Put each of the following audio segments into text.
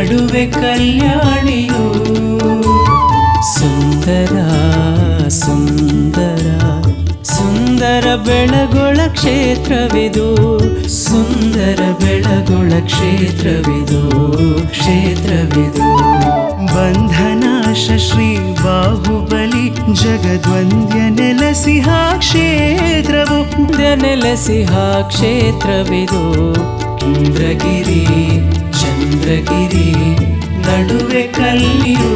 ನಡುವೆ ಕಲ್ಯಾಣಿಯು. ಸುಂದರ ಸುಂದರ ಸುಂದರ ಬೆಳಗೊಳ ಕ್ಷೇತ್ರವಿದು. ಸುಂದರ ಬೆಳಗೊಳ ಕ್ಷೇತ್ರವಿದು ಕ್ಷೇತ್ರವಿದು. ಬಂಧನಾಶ ಶ್ರೀ ಬಾಹುಬಲಿ ಜಗದ್ವಂದ್ಯ ನೆಲೆಸಿಹ ಕ್ಷೇತ್ರವು. ನೆಲೆಸಿಹ ಕ್ಷೇತ್ರವಿದು. ಇಂದ್ರಗಿರಿ ಚಂದ್ರಗಿರಿ ನಡುವೆ ಕಲ್ಲಿಯು.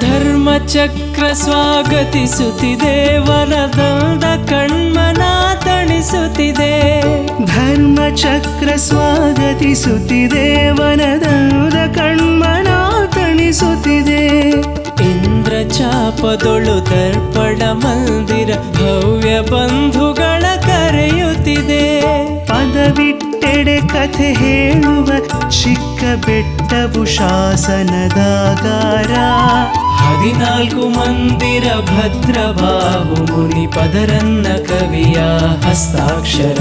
ಧರ್ಮಚಕ್ರ ಸ್ವಾಗತಿಸುತ್ತಿದೆ, ವರದಂದ ಕಣ್ಮನ ತಣಿಸುತ್ತಿದೆ. ಧರ್ಮಚಕ್ರ ಸ್ವಾಗತಿಸುತ್ತಿದೆ, ವನದಂದ ಕಣ್ಮನ ತಣಿಸುತ್ತಿದೆ. ಇಂದ್ರಚಾಪದೊಳು ದರ್ಪಣ ಮಂದಿರ ಭವ್ಯ ಬಂಧುಗಳ ಕರೆಯುತ್ತಿದೆ. ಪದವಿಟ್ಟೆಡೆ ಕಥೆ ಹೇಳುವ ಚಿಕ್ಕ ಬೆಟ್ಟವು ಶಾಸನದಾಗಾರ. 14 ಮಂದಿರ ಭದ್ರಬಾಹು ಮುನಿ ಪದರನ್ನ ಕವಿಯ ಹಸ್ತಾಕ್ಷರ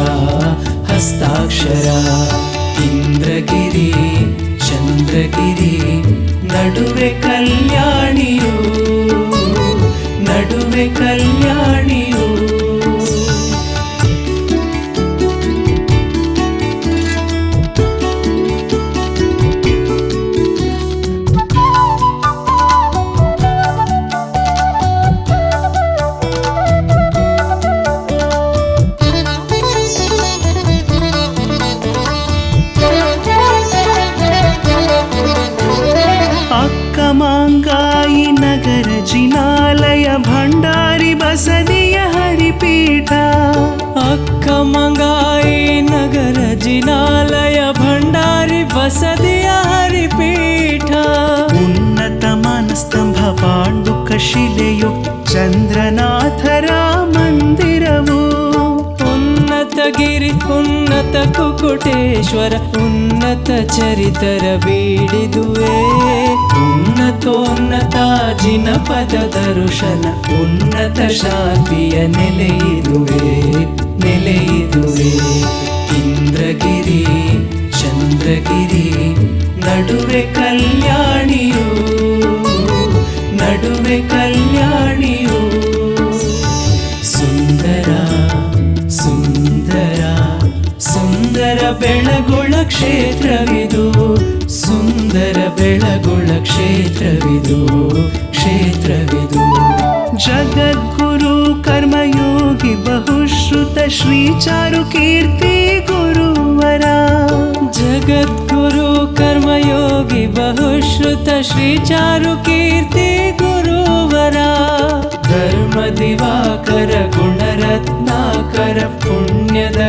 ಹಸ್ತಾಕ್ಷರ. ಇಂದ್ರಗಿರಿ ಚಂದ್ರಗಿರಿ ನಡುವೆ ಕಲ್ಯಾಣಿಯು ನಡುವೆ ಕಲ್ಯಾಣಿಯು. ಮಾಂಗಾಯಿ ನಗರ ಜಿನಾಲಯ ಭಂಡಾರಿ ಬಸದಿಯ ಹರಿಪೀಠ. ಅಕ್ಕ ಮಂಗಾಯಿ ನಗರ ಜಿನಾಲಯ ಭಂಡಾರಿ ಬಸದಿಯ ಹರಿಪೀಠ. ಉನ್ನತ ಮಾನಸ್ತಂಭ ಪಾಂಡುಕ ಶಿಲೆಯು ಚಂದ್ರನಾಥರ ಮಂದಿರವು. ಉನ್ನತ ಗಿರಿ ಉನ್ನತ ಕುಕುಟೇಶ್ವರ ಉನ್ನತ ಚರಿತರ ಬೀಡಿದುವೆ. ಉನ್ನತೋನ್ನತ ಜಿನಪದ ದರ್ಶನ ಉನ್ನತ ಶಾಂತಿಯ ನೆಲೆಯಿದುವೆ ನೆಲೆಯಿದುವೆ. ಇಂದ್ರಗಿರಿ ಚಂದ್ರಗಿರಿ ನಡುವೆ ಕಲ್ಯಾಣಿಯು ನಡುವೆ ಕಲ್ಯಾಣಿಯು. ಸುಂದರ ಸುಂದರ ಸುಂದರ ಬೆಳಗೊಳ ಕ್ಷೇತ್ರವಿದು. ಸುಂದರ ಬೆಳಗೊಳ ಕ್ಷೇತ್ರವಿದು ಕ್ಷೇತ್ರವಿದು. ಜಗದ್ಗುರು ಕರ್ಮಯೋಗಿ ಬಹುಶ್ರುತ ಶ್ರೀ ಚಾರು ಕೀರ್ತಿ ಗುರುವರ. ಜಗದ್ಗುರು ಕರ್ಮಯೋಗಿ ಬಹುಶ್ರುತ ಶ್ರೀ ಚಾರು ಕೀರ್ತಿ ಗುರುವರ. ಧರ್ಮ ದಿವಾಕರ ಗುಣರತ್ನಾಕರ ಪುಣ್ಯದ